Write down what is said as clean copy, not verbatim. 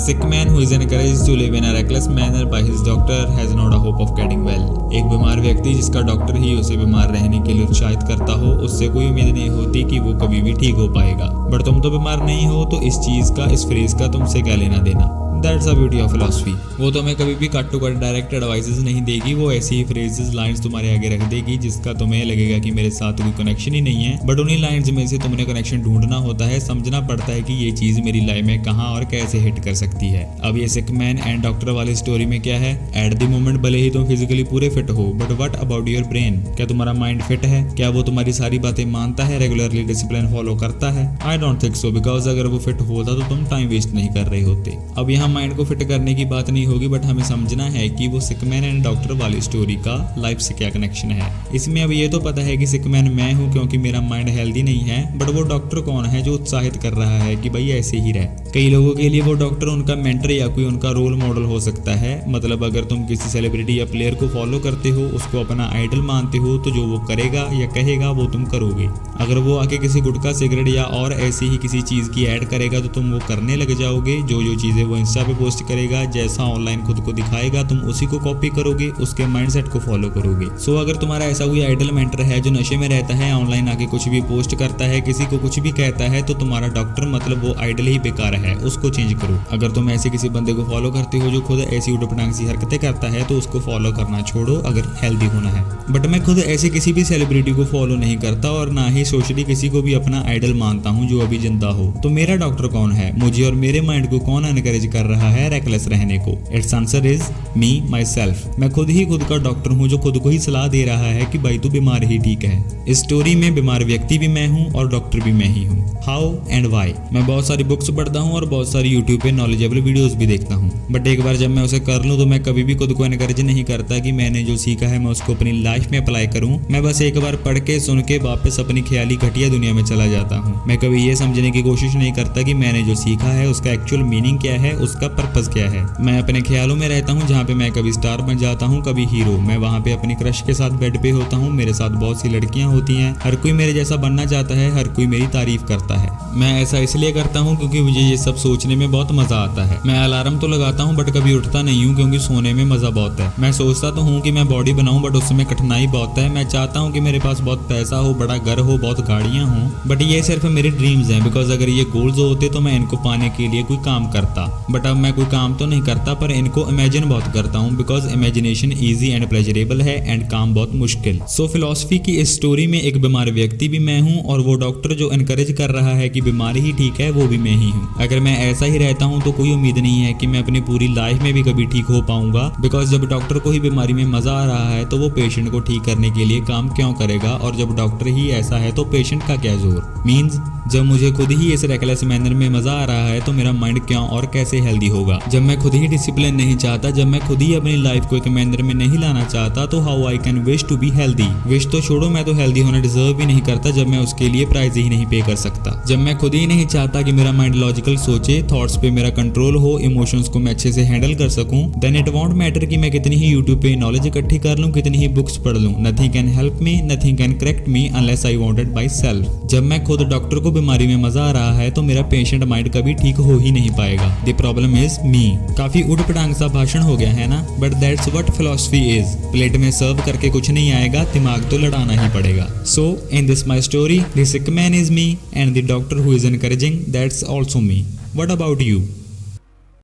sick man who is encouraged to live in a reckless manner by his doctor has not a hope of getting well. एक बीमार व्यक्ति जिसका doctor ही उसे बीमार रहने के लिए उत्साहित करता हो, उससे कोई उम्मीद नहीं होती कि वो कभी भी ठीक हो पाएगा। बट तुम तो बीमार नहीं हो, तो इस चीज का, इस फ्रेज का तुमसे क्या लेना देना। That's the beauty of philosophy. वो तुम्हें कभी भी cut to cut direct advices नहीं देगी, वो ऐसी ही फ्रेजेस लाइंस तुम्हारे आगे रख देगी जिसका तुम्हें लगेगा कि मेरे साथ कोई कनेक्शन ही नहीं है। बट उन्हीं लाइंस में से तुमने कनेक्शन ढूंढना होता है, समझना पड़ता है कि ये चीज मेरी लाइफ में कहाँ और कैसे हिट कर सकती है। अब ये सिक मैन एंड डॉक्टर वाली स्टोरी में क्या है, एट द मोमेंट भले ही तुम फिजिकली पूरे फिट हो, but what about your brain? क्या तुम्हारा माइंड फिट है? क्या वो तुम्हारी सारी बातें मानता है, रेगुलरली डिसिप्लिन फॉलो करता है? I don't think so, because अगर वो फिट होता तो तुम टाइम वेस्ट नहीं कर रहे होते। अब यहाँ माइंड को फिट करने की बात नहीं होगी, बट हमें समझना है कि वो सिकमैन एंड डॉक्टर वाली स्टोरी का लाइफ से क्या कनेक्शन है। इसमें अब ये तो पता है कि सिकमैन मैं हूँ क्योंकि मेरा माइंड हेल्दी नहीं है, बट वो डॉक्टर कौन है जो उत्साहित कर रहा है कि भाई ऐसे ही रहे। कई लोगों के लिए वो डॉक्टर उनका मेंटर या कोई उनका रोल मॉडल हो सकता है। मतलब अगर तुम किसी सेलिब्रिटी या प्लेयर को फॉलो करते हो, उसको अपना आइडल मानते हो, तो जो वो करेगा या कहेगा वो तुम करोगे। अगर वो आके किसी गुटखा, सिगरेट या और ऐसी ही किसी चीज की ऐड करेगा तो तुम वो करने लग जाओगे। जो चीजें वो इंस्टा पे पोस्ट करेगा, जैसा ऑनलाइन खुद को दिखाएगा, तुम उसी को कॉपी करोगे, उसके माइंडसेट को फॉलो करोगे। सो अगर तुम्हारा ऐसा कोई आइडल मेंटर है जो नशे में रहता है, ऑनलाइन आके कुछ भी पोस्ट करता है, किसी को कुछ भी कहता है, तो तुम्हारा डॉक्टर मतलब वो आइडल ही बेकार है, उसको चेंज करो। अगर तुम ऐसे किसी बंदे को फॉलो करते हो जो खुद ऐसी उटपटांग सी हरकतें करता है, तो उसको फॉलो करना छोड़ो अगर हेल्दी होना है। बट मैं खुद ऐसे किसी भी सेलिब्रिटी को फॉलो नहीं करता और ना ही सोशली किसी को भी अपना आइडल मानता हूँ जो अभी जिंदा हो। तो मेरा डॉक्टर कौन है? मुझे और मेरे माइंड को कौन एनकरेज कर रहा है रेकलेस रहने को? It's answer is me my self. मैं खुद ही खुद का डॉक्टर हूँ जो खुद को ही सलाह दे रहा है कि भाई तू बीमार ही ठीक है। इस स्टोरी में बीमार व्यक्ति भी मैं हूँ और डॉक्टर भी मैं ही हूँ। How and why? मैं बहुत सारी बुक्स पढ़ता हूँ और बहुत सारी यूट्यूब पे नॉलेजेबल वीडियोस भी देखता हूँ, बट एक बार जब मैं उसे कर लूँ तो मैं कभी भी खुद को एनकरेज नहीं करता कि मैंने जो सीखा है मैं उसको अपनी लाइफ में अप्लाई करूँ। मैं बस एक बार पढ़ के सुन के वापस अपनी ख्याली घटिया दुनिया में चला जाता हूँ। मैं कभी ये समझने की कोशिश नहीं करता कि मैंने जो सीखा है उसका एक्चुअल मीनिंग क्या है, उसका पर्पस क्या है। मैं अपने ख्यालों में रहता हूँ जहाँ पे मैं कभी स्टार बन जाता हूँ, कभी हीरो। मैं वहाँ पे अपनी क्रश के साथ बेड पे होता हूँ, मेरे साथ बहुत सी लड़कियाँ होती हैं, हर कोई मेरे जैसा बनना चाहता है, हर कोई मेरी तारीफ करता है। मैं ऐसा इसलिए करता हूँ क्योंकि मुझे ये सब सोचने में बहुत मजा आता है। मैं अलार्म तो लगाता हूँ बट कभी उठता नहीं हूँ क्योंकि सोने में मजा बहुत है। मैं सोचता तो हूँ कि मैं बॉडी बनाऊँ बट उसमें कठिनाई बहुत है। मैं चाहता हूँ कि मेरे पास बहुत पैसा हो, बड़ा घर हो, बहुत गाड़ियाँ हों, बट ये सिर्फ मेरे ड्रीम्स हैं। बिकॉज अगर ये गोल्स होते तो मैं इनको पाने के लिए कोई काम करता, बट अब मैं कोई काम तो नहीं करता पर इनको इमेजिन बहुत करता हूँ। Because imagination easy and pleasurable है एंड काम बहुत मुश्किल। सो फिलॉसफी की इस स्टोरी में एक बीमार व्यक्ति भी मैं हूँ और वो डॉक्टर जो एनकरेज कर रहा है कि बीमारी ही ठीक है वो भी मैं ही हूँ। अगर मैं ऐसा ही रहता हूँ तो कोई उम्मीद नहीं है कि मैं अपनी पूरी लाइफ में भी कभी ठीक हो पाऊंगा। बिकॉज जब डॉक्टर को ही बीमारी में मजा आ रहा है तो वो पेशेंट को ठीक करने के लिए काम क्यों करेगा? और जब डॉक्टर ही ऐसा है तो पेशेंट का क्या जोर? मीन्स जब मुझे खुद ही इस रेकलेस मैनर में मजा आ रहा है तो मेरा माइंड क्यों और कैसे हेल्दी होगा? जब मैं खुद ही डिसिप्लिन नहीं चाहता, जब मैं खुद ही अपनी लाइफ को एक मैनर में नहीं लाना चाहता, तो how I can wish to be healthy? Wish तो छोड़ो, मैं तो हेल्दी होना डिजर्व भी नहीं करता जब मैं उसके लिए प्राइस ही नहीं पे कर सकता। जब मैं खुद ही नहीं चाहता कि मेरा माइंड लॉजिकल सोचे, थॉट्स पे मेरा कंट्रोल हो, इमोशंस को मैं अच्छे से हैंडल कर सकूं, देन इट वॉन्ट मैटर कि मैं कितनी ही यूट्यूब पे नॉलेज इकट्ठी कर लूं, कितनी ही बुक्स पढ़ लूं। Nothing can help me, nothing can correct me unless I wanted by self. जब मैं खुद डॉक्टर को बीमारी में मजा आ रहा है तो मेरा पेशेंट माइंड कभी ठीक हो ही नहीं पाएगा। The problem is me. काफी उठपटांग सा भाषण हो गया है ना, but that's what philosophy is. Plate में सर्व करके कुछ नहीं आएगा, दिमाग तो लड़ाना ही पड़ेगा। So in this my story the sick man is me and the doctor who is encouraging, that's also me. What about you?